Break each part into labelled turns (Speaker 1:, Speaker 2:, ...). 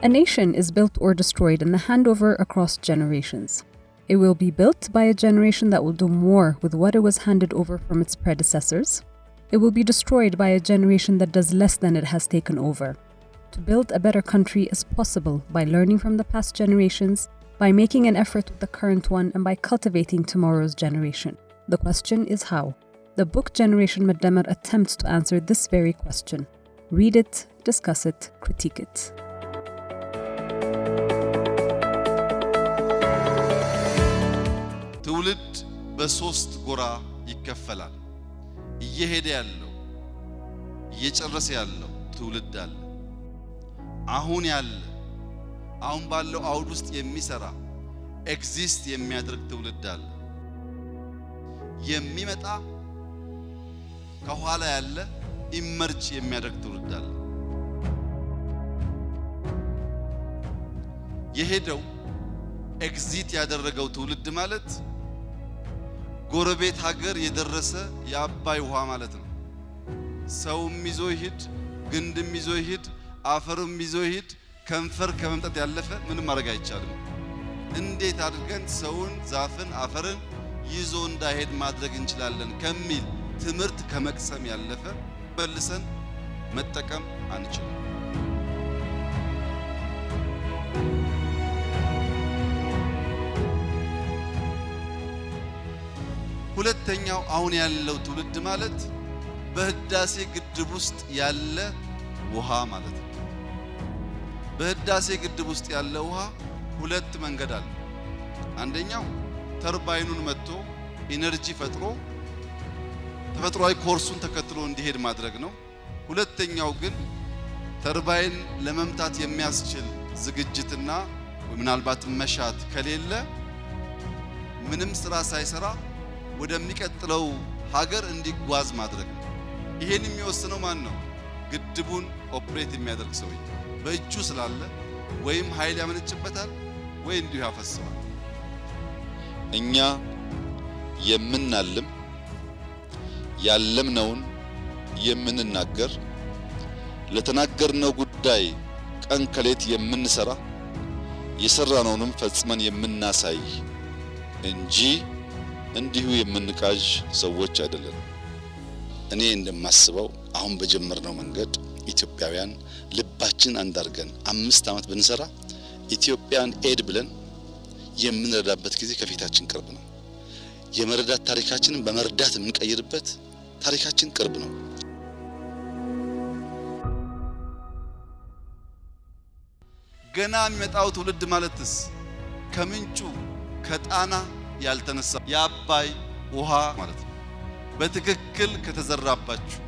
Speaker 1: A nation is built or destroyed in the handover across generations. It will be built by a generation that will do more with what it was handed over from its predecessors. It will be destroyed by a generation that does less than it has taken over. To build a better country is possible by learning from the past generations, by making an effort with the current one, and by cultivating tomorrow's generation. The question is how. The book Generation Medemer attempts to answer this very question. Read it, discuss it, critique it.
Speaker 2: ትውልድ በሶስት ጎራ ይከፈላል። እየሄደ ያለው እየጨረሰ ያለው ትውልድ አለ። አሁን ባለው አውድ ውስጥ የሚሰራ ኤግዚስት የሚያደርግ ትውልድ አለ። የሚመጣ ከኋላ ያለ ኢመርጅ የሚያደርግ ትውልድ አለ። የሄደው ኤግዚት ያደረገው ትውልድ ማለት ጎረቤት ሀገር የደረሰ የአባይ ውሃ ማለት ነው። ሰውም ይዞ ይሄድ፣ ግንድም ይዞ ይሄድ፣ አፈርም ይዞ ይሄድ፣ ከንፈር ከመምጠጥ ያለፈ ምንም ማድረግ አይቻልም። እንዴት አድርገን ሰውን፣ ዛፍን፣ አፈርን ይዞ እንዳይሄድ ማድረግ እንችላለን ከሚል ትምህርት ከመቅሰም ያለፈ መልሰን መጠቀም አንችልም። ሁለተኛው አሁን ያለው ትውልድ ማለት በህዳሴ ግድብ ውስጥ ያለ ውሃ ማለት ነው። በህዳሴ ግድብ ውስጥ ያለ ውሃ ሁለት መንገድ አለ። አንደኛው ተርባይኑን መጥቶ ኢነርጂ ፈጥሮ ተፈጥሯዊ ኮርሱን ተከትሎ እንዲሄድ ማድረግ ነው። ሁለተኛው ግን ተርባይን ለመምታት የሚያስችል ዝግጅትና ምናልባት መሻት ከሌለ ምንም ስራ ሳይሰራ ወደሚቀጥለው ሀገር እንዲጓዝ ማድረግ ነው። ይሄን የሚወስነው ማን ነው? ግድቡን ኦፕሬት የሚያደርግ ሰው በእጁ ስላለ ወይም ኃይል ያመነጭበታል ወይ እንዲሁ ያፈስባል።
Speaker 3: እኛ የምናልም ያለምነውን የምንናገር ለተናገርነው ጉዳይ ቀን ከሌት የምንሰራ የሰራነውንም ፈጽመን የምናሳይ እንጂ እንዲሁ የምንቃዥ ሰዎች አይደለም። እኔ እንደማስበው አሁን በጀመርነው መንገድ ኢትዮጵያውያን ልባችን አንድ አድርገን 5 ዓመት ብንሰራ ኢትዮጵያን ኤድ ብለን የምንረዳበት ጊዜ ከፊታችን ቅርብ ነው። የመረዳት ታሪካችንን በመርዳት የምንቀይርበት ታሪካችን ቅርብ ነው።
Speaker 2: ገና የሚመጣው ትውልድ ማለትስ ከምንጩ ከጣና ያልተነሳ የአባይ ውሃ ማለት ነው። በትክክል ከተዘራባችሁ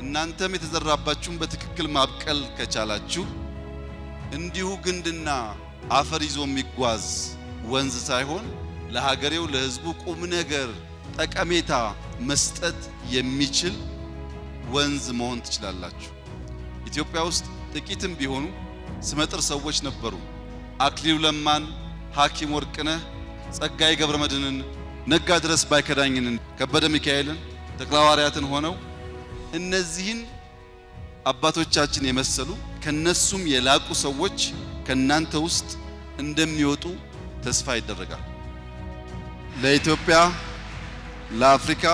Speaker 2: እናንተም የተዘራባችሁን በትክክል ማብቀል ከቻላችሁ እንዲሁ ግንድና አፈር ይዞ የሚጓዝ ወንዝ ሳይሆን ለሀገሬው ለሕዝቡ ቁም ነገር ጠቀሜታ መስጠት የሚችል ወንዝ መሆን ትችላላችሁ። ኢትዮጵያ ውስጥ ጥቂትም ቢሆኑ ስመጥር ሰዎች ነበሩ። አክሊሉ ለማን፣ ሐኪም ወርቅነህ፣ ጸጋዬ ገብረመድህንን፣ ነጋ ድረስ ባይከዳኝንን፣ ከበደ ሚካኤልን፣ ተክለሐዋርያትን ሆነው እነዚህን አባቶቻችን የመሰሉ ከነሱም የላቁ ሰዎች ከናንተ ውስጥ እንደሚወጡ ተስፋ ይደረጋል። ለኢትዮጵያ፣ ለአፍሪካ፣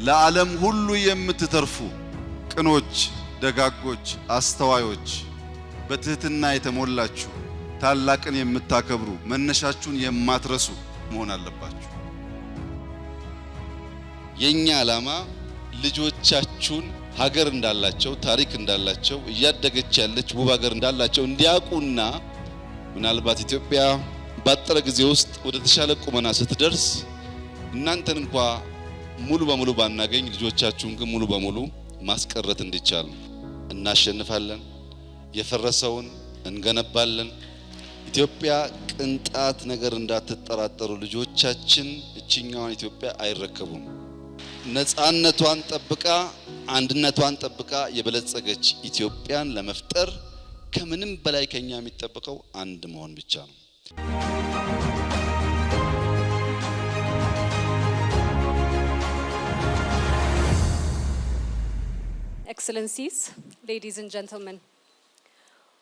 Speaker 2: ለዓለም ሁሉ የምትተርፉ ቅኖች፣ ደጋጎች፣ አስተዋዮች፣ በትህትና የተሞላችሁ ታላቅን የምታከብሩ መነሻችሁን የማትረሱ መሆን አለባችሁ።
Speaker 3: የኛ ዓላማ ልጆቻችሁን ሀገር እንዳላቸው፣ ታሪክ እንዳላቸው፣ እያደገች ያለች ውብ ሀገር እንዳላቸው እንዲያውቁና ምናልባት ኢትዮጵያ ባጠረ ጊዜ ውስጥ ወደ ተሻለ ቁመና ስትደርስ እናንተን እንኳን ሙሉ በሙሉ ባናገኝ ልጆቻችሁን ግን ሙሉ በሙሉ ማስቀረት እንዲቻል እናሸንፋለን። የፈረሰውን እንገነባለን። ኢትዮጵያ ቅንጣት ነገር እንዳትጠራጠሩ፣ ልጆቻችን እቺኛዋን ኢትዮጵያ አይረከቡም። ነፃነቷን ጠብቃ አንድነቷን ጠብቃ የበለጸገች ኢትዮጵያን ለመፍጠር ከምንም በላይ ከኛ የሚጠበቀው አንድ መሆን ብቻ ነው።
Speaker 4: Excellencies, ladies and gentlemen,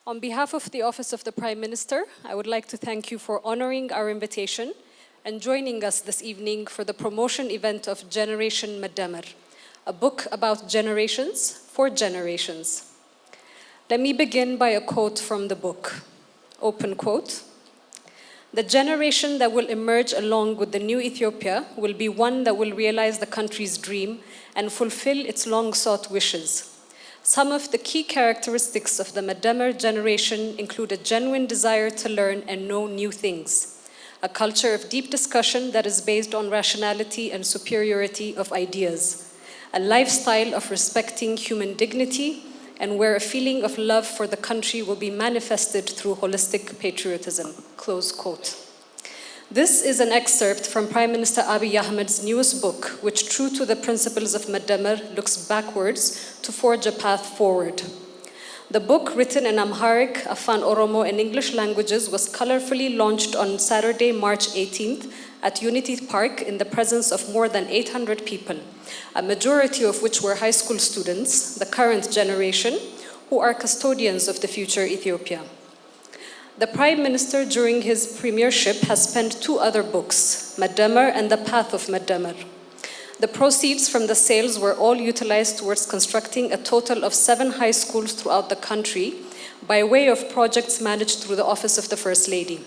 Speaker 4: On behalf of the Office of the Prime Minister, I would like to thank you for honoring our invitation and joining us this evening for the promotion event of Generation Medemer, a book about generations for generations. Let me begin by a quote from the book. Open quote. "The generation that will emerge along with the new Ethiopia will be one that will realize the country's dream and fulfill its long-sought wishes. Some of the key characteristics of the Medemer generation include a genuine desire to learn and know new things, a culture of deep discussion that is based on rationality and superiority of ideas, a lifestyle of respecting human dignity, and where a feeling of love for the country will be manifested through holistic patriotism." Close quote. This is an excerpt from Prime Minister Abiy Ahmed's newest book, which, true to the principles of Medemer, looks backwards to forge a path forward. The book, written in Amharic, Afan Oromo, and English languages, was colorfully launched on Saturday, March 18th at Unity Park in the presence of more than 800 people, a majority of which were high school students, the current generation, who are custodians of the future Ethiopia. The Prime Minister, during his premiership, has penned two other books, Medemer and The Path of Medemer. The proceeds from the sales were all utilized towards constructing a total of 7 high schools throughout the country by way of projects managed through the Office of the First Lady.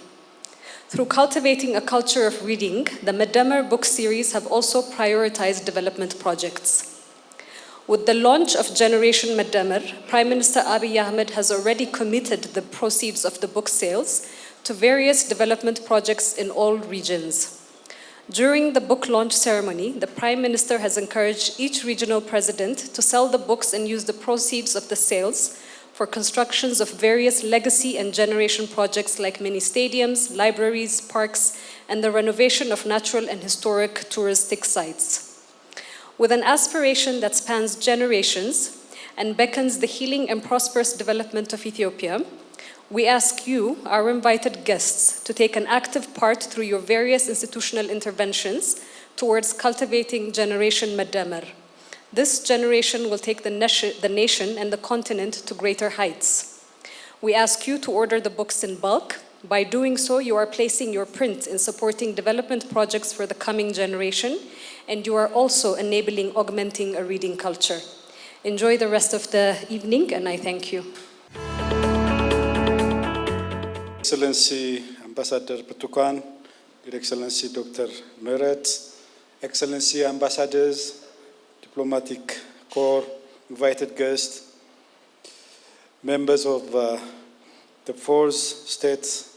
Speaker 4: Through cultivating a culture of reading, the Medemer book series have also prioritized development projects. With the launch of Generation Medemer, Prime Minister Abiy Ahmed has already committed the proceeds of the book sales to various development projects in all regions. During the book launch ceremony, the Prime Minister has encouraged each regional president to sell the books and use the proceeds of the sales for constructions of various legacy and generation projects like mini stadiums, libraries, parks, and the renovation of natural and historic touristic sites. With an aspiration that spans generations and beckons the healing and prosperous development of Ethiopia, we ask you, our invited guests, to take an active part through your various institutional interventions towards cultivating Generation Medemer. This generation will take the nation and the continent to greater heights. We ask you to order the books in bulk. By doing so, you are placing your print in supporting development projects for the coming generation, and you are also enabling augmenting a reading culture. Enjoy the rest of the evening, and I thank you.
Speaker 5: Excellency Ambassador Putukan, Your Excellency Dr. Meret, Excellency Ambassadors, Diplomatic Corps, invited guests, members of the 4 states,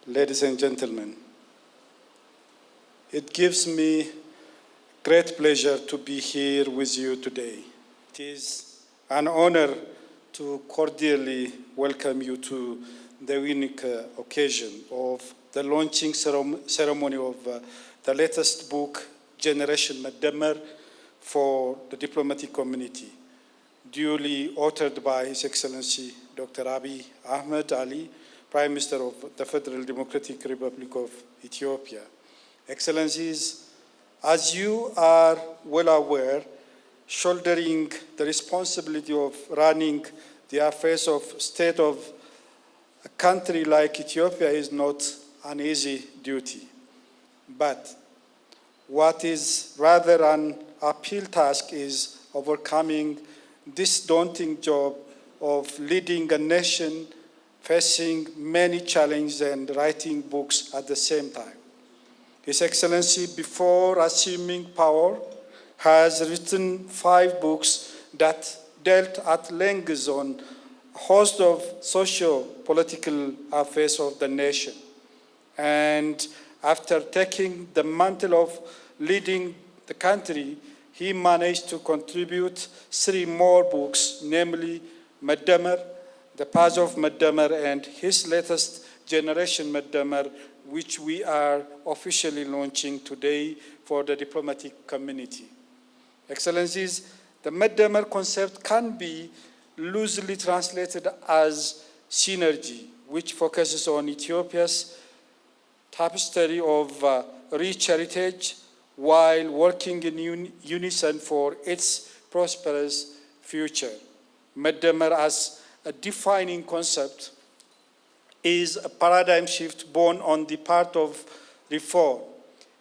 Speaker 5: ladies and gentlemen. It gives me great pleasure to be here with you today. It is an honor to cordially welcome you to the unique occasion of the launching ceremony of the latest book, Generation Medemer, for the diplomatic community, duly authored by His Excellency Dr. Abiy Ahmed Ali, Prime Minister of the Federal Democratic Republic of Ethiopia. Excellencies, as you are well aware, shouldering the responsibility of running the affairs of state of a country like Ethiopia is not an easy duty. But what is rather an uphill task is overcoming this daunting job of leading a nation facing many challenges and writing books at the same time. His Excellency, before assuming power, has written 5 books that dealt at length on a host of socio-political affairs of the nation. And after taking the mantle of leading the country, he managed to contribute 3 more books, namely Medemer, The Path of Medemer, and his latest Generation Medemer, which we are officially launching today for the diplomatic community. Excellencies, the Medemer concept can be loosely translated as synergy, which focuses on Ethiopia's tapestry of rich heritage while working in unison for its prosperous future. Medemer as a defining concept, is a paradigm shift born on the part of reform.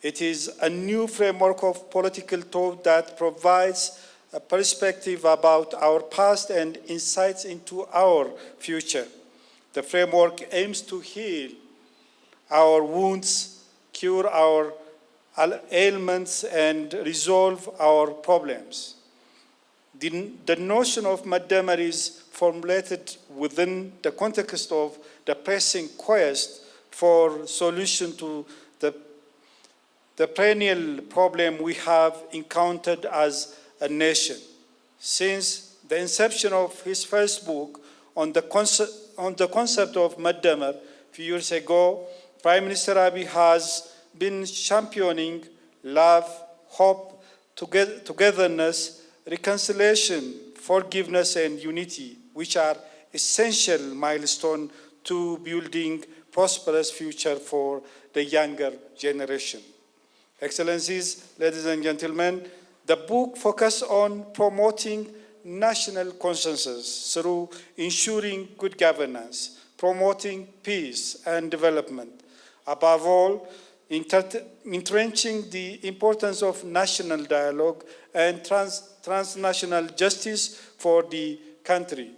Speaker 5: It is a new framework of political thought that provides a perspective about our past and insights into our future. The framework aims to heal our wounds, cure our ailments, and resolve our problems. The notion of Medemer is formulated within the context of the pressing quest for solution to the perennial problem we have encountered as a nation. Since the inception of his first book on the concept of Medemer a few years ago, Prime Minister Abiy has been championing love, hope, togetherness, reconciliation, forgiveness, and unity, which are essential milestones to building prosperous future for the younger generation. Excellencies, ladies and gentlemen, the book focuses on promoting national consensus through ensuring good governance, promoting peace and development. Above all, entrenching the importance of national dialogue and transnational justice for the country.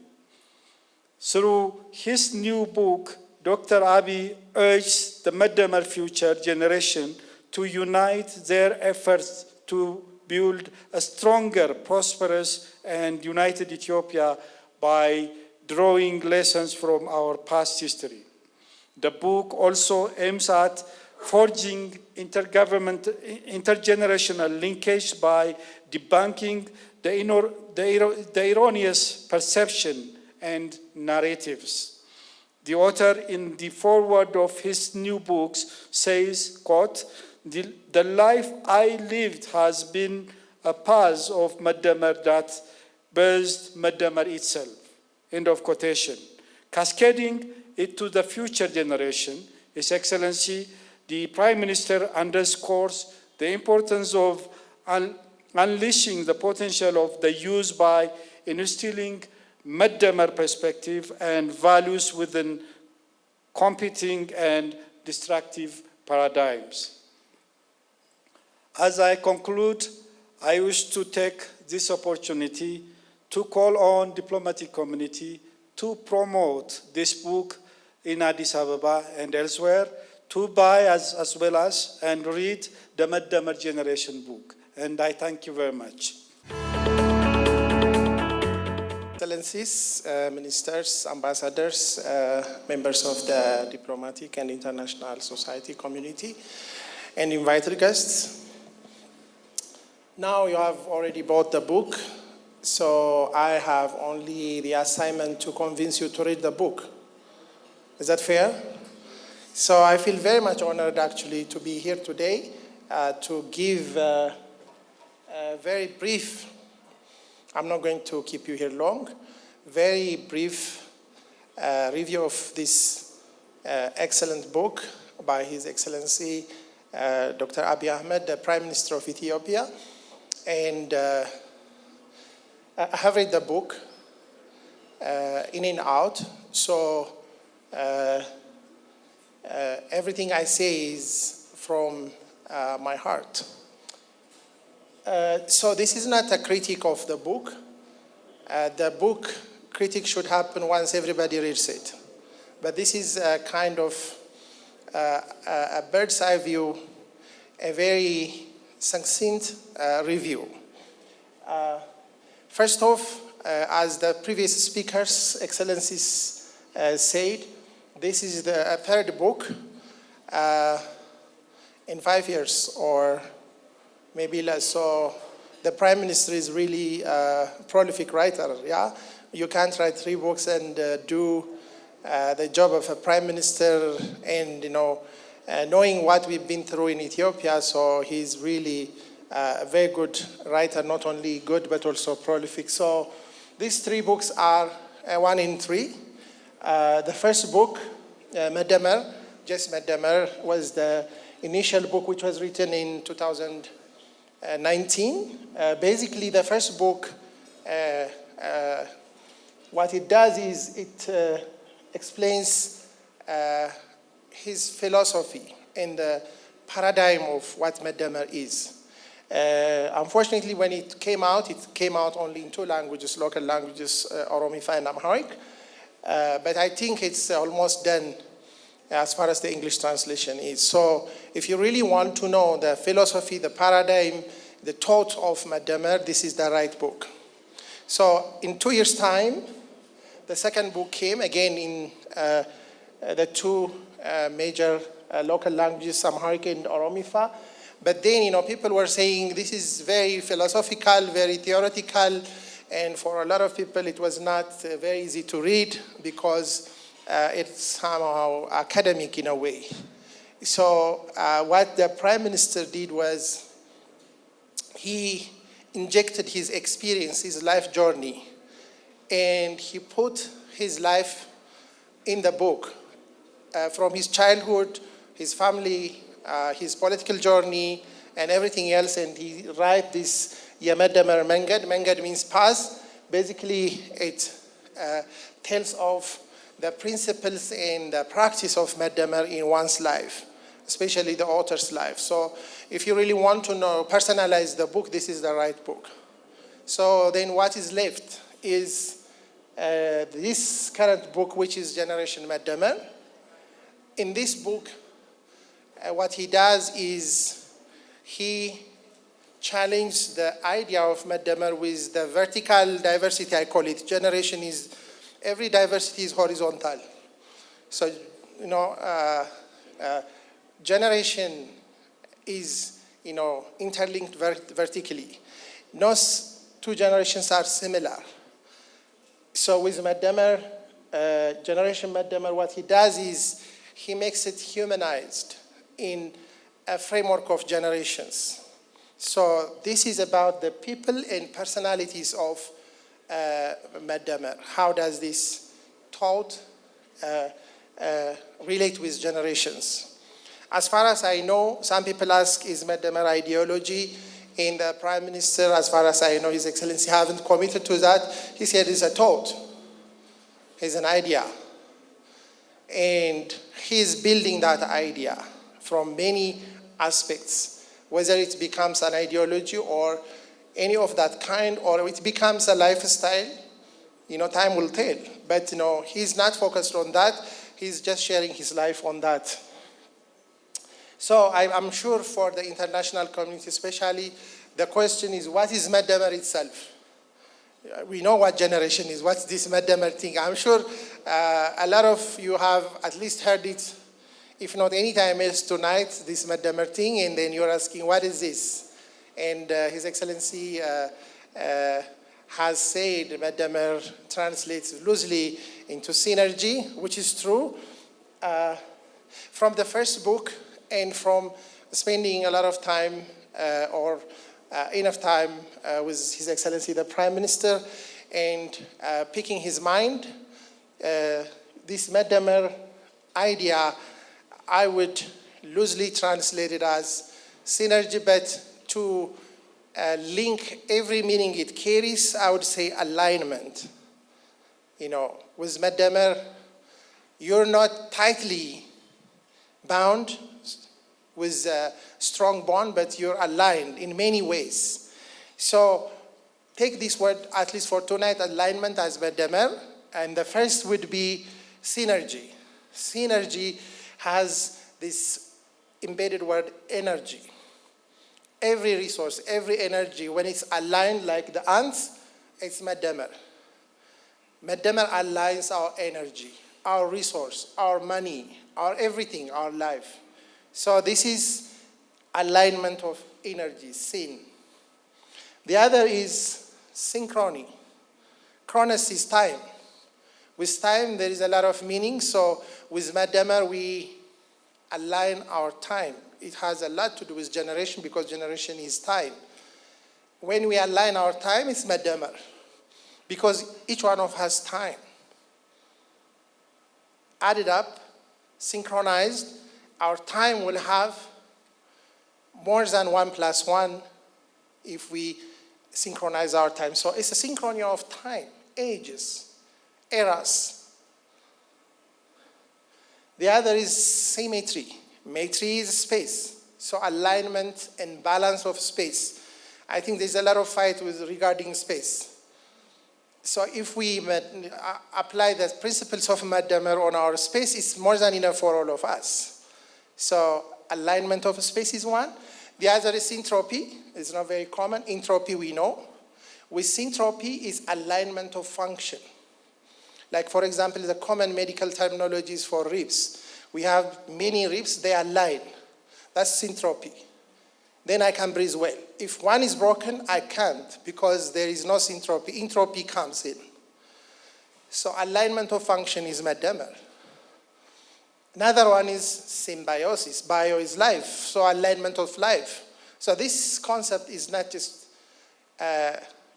Speaker 5: Through his new book, Dr. Abiy urged the Medemer future generation to unite their efforts to build a stronger, prosperous, and united Ethiopia by drawing lessons from our past history. The book also aims at forging intergenerational linkage by debunking the erroneous perception and narratives. The author, in the foreword of his new books, says, quote, "The life I lived has been a path of Medemer that birthed Medemer itself," end of quotation. Cascading it to the future generation, His Excellency, the Prime Minister underscores the importance of unleashing the potential of the youth by instilling Medemer perspective and values within competing and destructive paradigms. As I conclude, I wish to take this opportunity to call on diplomatic community to promote this book in Addis Ababa and elsewhere, to buy as well as and read the Medemer Generation book. And I thank you very much.
Speaker 6: Excellencies, ministers, ambassadors, members of the diplomatic and international society community, and invited guests. Now you have already bought the book, so I have only the assignment to convince you to read the book. Is that fair? So I feel very much honored actually to be here today to give a very brief, I'm not going to keep you here long, very brief review of this excellent book by His Excellency Dr. Abiy Ahmed, the Prime Minister of Ethiopia. And I have read the book in and out, so everything I say is from my heart. So this is not a critique of the book. The book critique should happen once everybody reads it. But this is a kind of a bird's eye view, a very succinct review. First off, as the previous speakers, excellencies said, this is the third book in 5 years or maybe less. So the Prime Minister is really a prolific writer, yeah? You can't write 3 books and do the job of a Prime Minister and, knowing what we've been through in Ethiopia, so he's really a very good writer, not only good, but also prolific. So these 3 books are 1 in 3. The first book, Medemer, just Medemer, was the initial book which was written in 2019. Basically, the first book what it does is it explains his philosophy and the paradigm of what Medemer is. Unfortunately, when it came out only in 2 languages, local languages, Oromifa and Amharic. But I think it's almost done as far as the English translation is. So if you really want to know the philosophy, the paradigm, the thought of Medemer, this is the right book. So in 2 years' time, the second book came, again in the 2 major local languages, Amharic and Oromifa. But then, people were saying this is very philosophical, very theoretical, and for a lot of people it was not very easy to read because it's somehow academic in a way. So what the Prime Minister did was he injected his experience, his life journey, and he put his life in the book, from his childhood, his family, his political journey, and everything else, and he write this Medemer Mengad. Mengad means path. Basically, it tells of the principles and the practice of Medemer in one's life, especially the author's life. So if you really want to know, personalize the book, this is the right book. So then what is left is this current book, which is Generation Medemer. In this book, what he does is he challenged the idea of Medemer with the vertical diversity, I call it. Every diversity is horizontal. So, generation is, interlinked vertically. No 2 generations are similar. So with Medemer, Generation Medemer, what he does is he makes it humanized in a framework of generations. So this is about the people and personalities of Medemer. How does this thought relate with generations? As far as I know, some people ask, is Medemer ideology? And the Prime Minister, as far as I know, His Excellency haven't committed to that. He said it's a thought. It's an idea. And he's building that idea from many aspects, whether it becomes an ideology or any of that kind, or it becomes a lifestyle, time will tell. But, he's not focused on that. He's just sharing his life on that. So I'm sure for the international community especially, the question is, what is Medemer itself? We know what generation is. What's this Medemer thing? I'm sure a lot of you have at least heard it, if not any time else tonight, this Medemer thing, and then you're asking, what is this? And His Excellency has said Medemer translates loosely into synergy, which is true. From the first book and from spending a lot of time or enough time with His Excellency the Prime Minister and picking his mind, this Medemer idea, I would loosely translate it as synergy, but to link every meaning it carries, I would say alignment. With Medemer, you're not tightly bound with a strong bond, but you're aligned in many ways. So take this word, at least for tonight, alignment as Medemer, and the first would be synergy. Synergy has this embedded word energy. Every resource, every energy, when it's aligned like the ants, it's Medemer. Medemer aligns our energy, our resource, our money, our everything, our life. So this is alignment of energy, syn. The other is synchrony. Chronos is time. With time, there is a lot of meaning. So with Medemer, we align our time. It has a lot to do with generation because generation is time. When we align our time, it's Medemer because each one of us has time. Added up, synchronized, our time will have more than 1 + 1 if we synchronize our time. So it's a synchrony of time, ages. eras. The other is symmetry. Symmetry is space. So alignment and balance of space. I think there's a lot of fight regarding space. So if we apply the principles of Medemer on our space, it's more than enough for all of us. So alignment of space is one. The other is entropy. It's not very common. Entropy we know. With entropy is alignment of function. Like, for example, the common medical terminologies for ribs. We have many ribs, they align. That's entropy. Then I can breathe well. If one is broken, I can't because there is no entropy. Entropy comes in. So alignment of function is Medemer. Another one is symbiosis. Bio is life, so alignment of life. So this concept is not just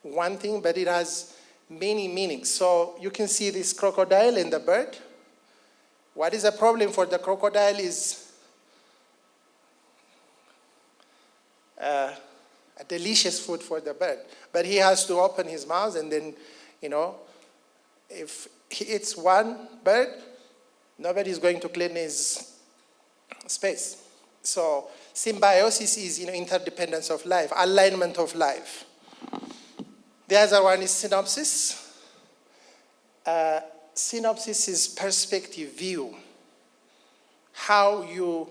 Speaker 6: one thing, but it has many meanings. So you can see this crocodile and the bird. What is the problem for the crocodile is a delicious food for the bird. But he has to open his mouth and then, if he eats one bird, nobody is going to clean his space. So symbiosis is interdependence of life, alignment of life. The other one is synopsis. Synopsis is perspective, view. How you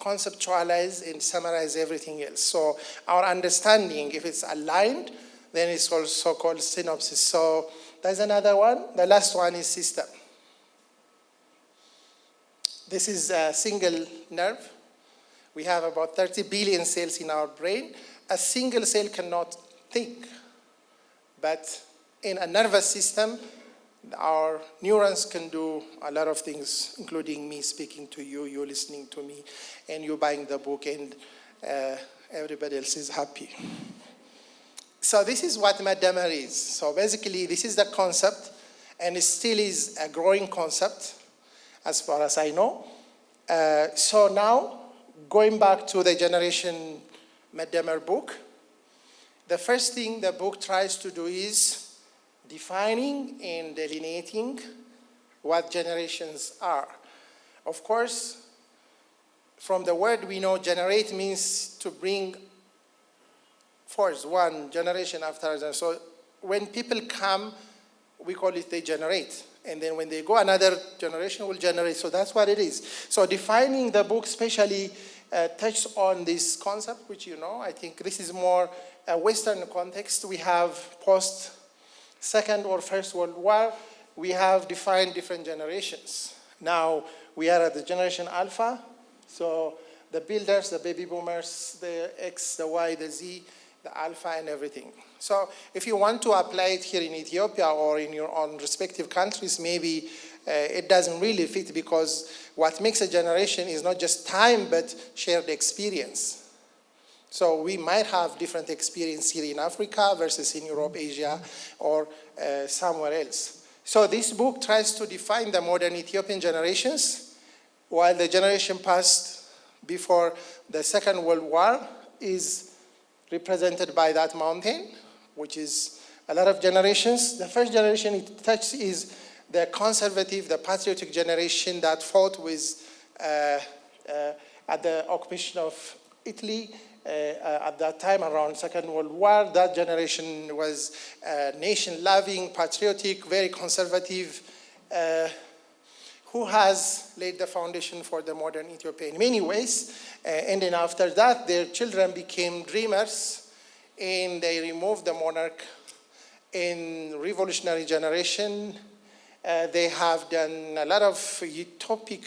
Speaker 6: conceptualize and summarize everything else. So our understanding, if it's aligned, then it's also called synopsis. So there's another one. The last one is system. This is a single nerve. We have about 30 billion cells in our brain. A single cell cannot think. But in a nervous system, our neurons can do a lot of things, including me speaking to you, you listening to me, and you buying the book, and everybody else is happy. So this is what Medemer is. So basically, this is the concept, and it still is a growing concept, as far as I know. So now, going back to the Generation Medemer book, the first thing the book tries to do is defining and delineating what generations are. Of course, from the word we know, generate means to bring forth one generation after another. So when people come, we call it they generate. And then when they go, another generation will generate. So that's what it is. So defining the book especially touches on this concept, which I think this is more a Western context. We have post-Second or First World War, we have defined different generations. Now we are at the generation Alpha, so the builders, the baby boomers, the X, the Y, the Z, the Alpha, and everything. So if you want to apply it here in Ethiopia or in your own respective countries, maybe it doesn't really fit, because what makes a generation is not just time, but shared experience. So we might have different experience here in Africa versus in Europe, Asia, or somewhere else. So this book tries to define the modern Ethiopian generations, while the generation passed before the Second World War is represented by that mountain, which is a lot of generations. The first generation it touches is the conservative, the patriotic generation that fought with at the occupation of Italy. At that time, around Second World War, that generation was nation-loving, patriotic, very conservative, who has laid the foundation for the modern Ethiopia in many ways. And then after that, their children became dreamers, and they removed the monarch. In revolutionary generation, they have done a lot of utopic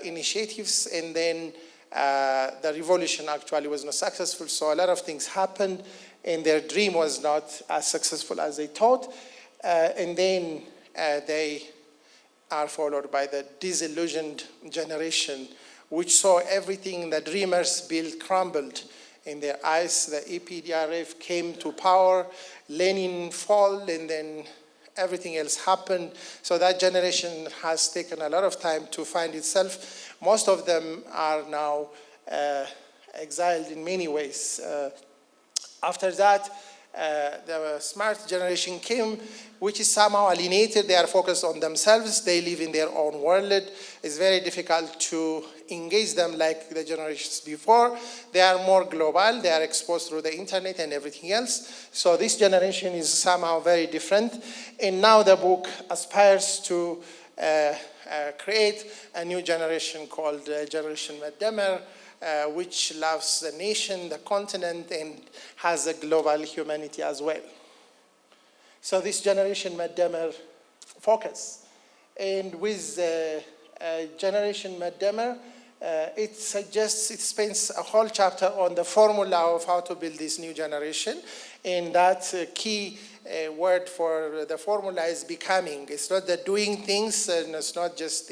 Speaker 6: initiatives, and then the revolution actually was not successful, so a lot of things happened, and their dream was not as successful as they thought. And then they are followed by the disillusioned generation, which saw everything the dreamers built crumbled in their eyes. The EPDRF came to power, Lenin fall, and then everything else happened. So that generation has taken a lot of time to find itself. Most of them are now exiled in many ways. After that, the smart generation came, which is somehow alienated. They are focused on themselves. They live in their own world. It's very difficult to engage them like the generations before. They are more global. They are exposed through the internet and everything else. So this generation is somehow very different. And now the book aspires to create a new generation called Generation Medemer, which loves the nation, the continent, and has a global humanity as well. So this Generation Medemer focus. And with Generation Medemer, it spends a whole chapter on the formula of how to build this new generation. And that key word for the formula is becoming. It's not the doing things, and it's not just,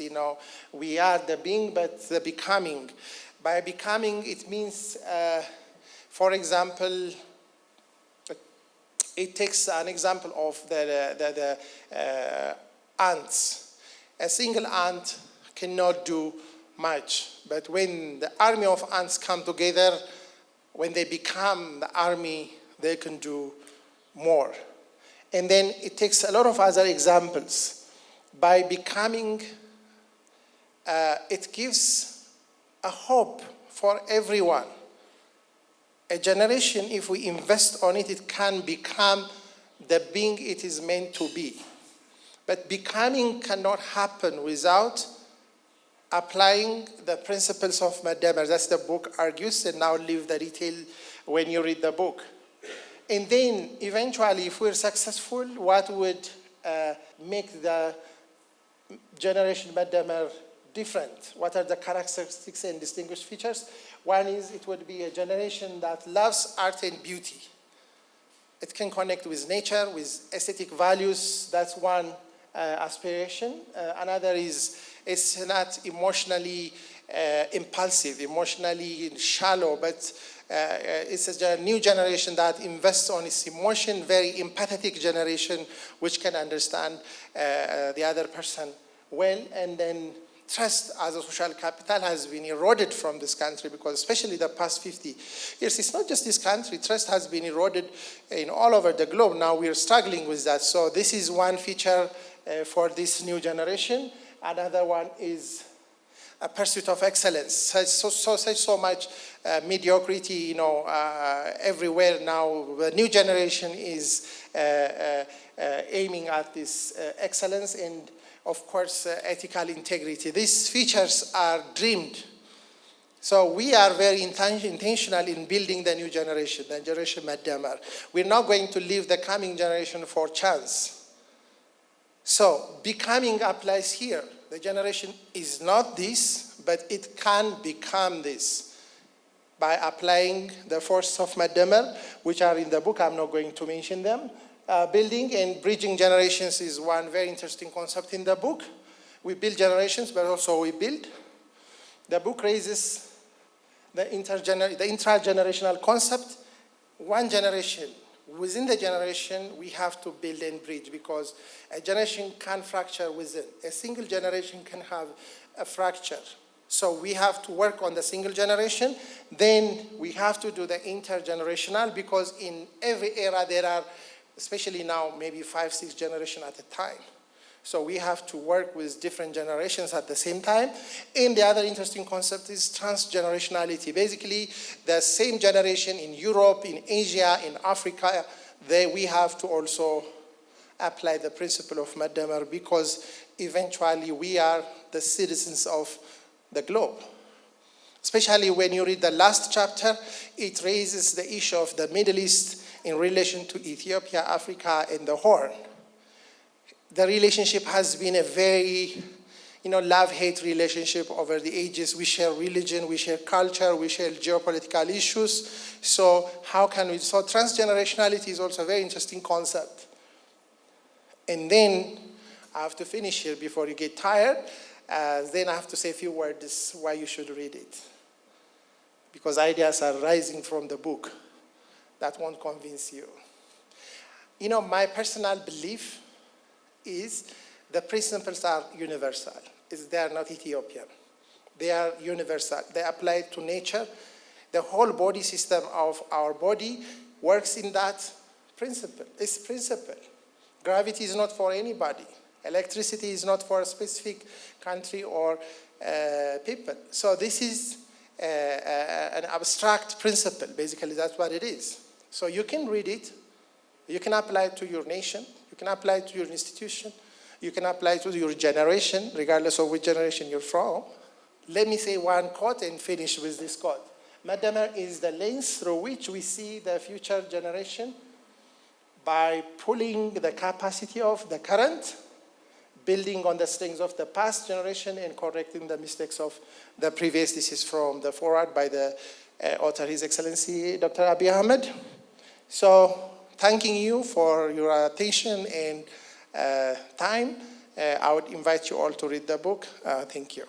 Speaker 6: we are the being, but the becoming. By becoming, it means, for example, it takes an example of the ants. A single ant cannot do much, but when the army of ants come together, when they become the army, they can do more. And then it takes a lot of other examples. By becoming, it gives a hope for everyone. A generation, if we invest on it, it can become the being it is meant to be. But becoming cannot happen without applying the principles of Medemer. That's the book argues, and now leave the detail when you read the book. And then, eventually, if we're successful, what would make the Generation Medemer different? What are the characteristics and distinguished features? One is it would be a generation that loves art and beauty. It can connect with nature, with aesthetic values. That's one aspiration. Another is it's not emotionally impulsive, emotionally shallow, but it's a new generation that invests on its emotion, very empathetic generation, which can understand the other person well. And then trust as a social capital has been eroded from this country, because especially the past 50 years, it's not just this country, trust has been eroded in all over the globe. Now we are struggling with that. So this is one feature for this new generation. Another one is a pursuit of excellence. So much mediocrity, everywhere now. The new generation is aiming at this excellence and, of course, ethical integrity. These features are dreamed. So we are very intentional in building the new generation, the Generation Medemer. We're not going to leave the coming generation for chance. So becoming applies here. The generation is not this, but it can become this by applying the forces of Medemer, which are in the book. I'm not going to mention them. Building and bridging generations is one very interesting concept in the book. We build generations, but also we build. The book raises the intragenerational concept. One generation. Within the generation, we have to build and bridge, because a generation can fracture within. A single generation can have a fracture. So we have to work on the single generation. Then we have to do the intergenerational, because in every era there are, especially now, maybe 5-6 generations at a time. So we have to work with different generations at the same time. And the other interesting concept is transgenerationality. Basically, the same generation in Europe, in Asia, in Africa, we have to also apply the principle of Medemer, because eventually we are the citizens of the globe. Especially when you read the last chapter, it raises the issue of the Middle East in relation to Ethiopia, Africa, and the Horn. The relationship has been a very, love-hate relationship over the ages. We share religion, we share culture, we share geopolitical issues. So transgenerationality is also a very interesting concept. And then, I have to finish here before you get tired. Then I have to say a few words why you should read it. Because ideas are rising from the book that won't convince you. My personal belief is the principles are universal. They are not Ethiopian. They are universal. They apply to nature. The whole body system of our body works in that principle. It's principle. Gravity is not for anybody. Electricity is not for a specific country or people. So this is an abstract principle. Basically, that's what it is. So you can read it. You can apply it to your nation. You can apply it to your institution. You can apply it to your generation, regardless of which generation you're from. Let me say one quote and finish with this quote. Medemer is the lens through which we see the future generation by pulling the capacity of the current, building on the strengths of the past generation, and correcting the mistakes of the previous. This is from the foreword by the author, His Excellency Dr. Abiy Ahmed. So, thanking you for your attention and time. I would invite you all to read the book. Thank you.